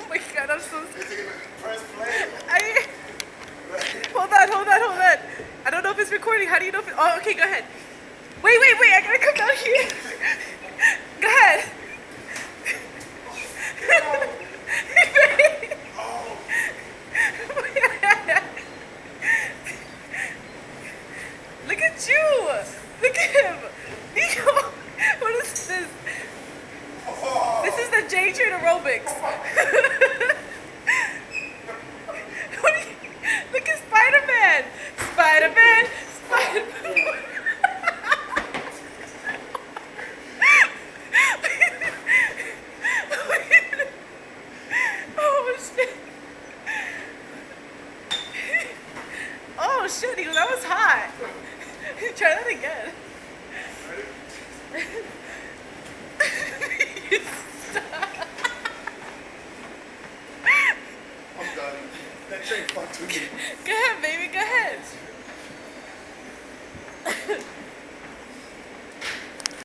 my god, I'm so scared. Press play. Hold on. I don't know if it's recording. How do you know if it... Oh, okay, go ahead. Wait. I gotta come down here. Go ahead. Look at you. Look at him. Nico, what is this? This is the J Train Aerobics. Look at Spider-Man. Spider-Man. Oh shit. Oh shit, Nico, that was hot. Try that again. I'm done. That train fucked with me. Go ahead, baby, go ahead.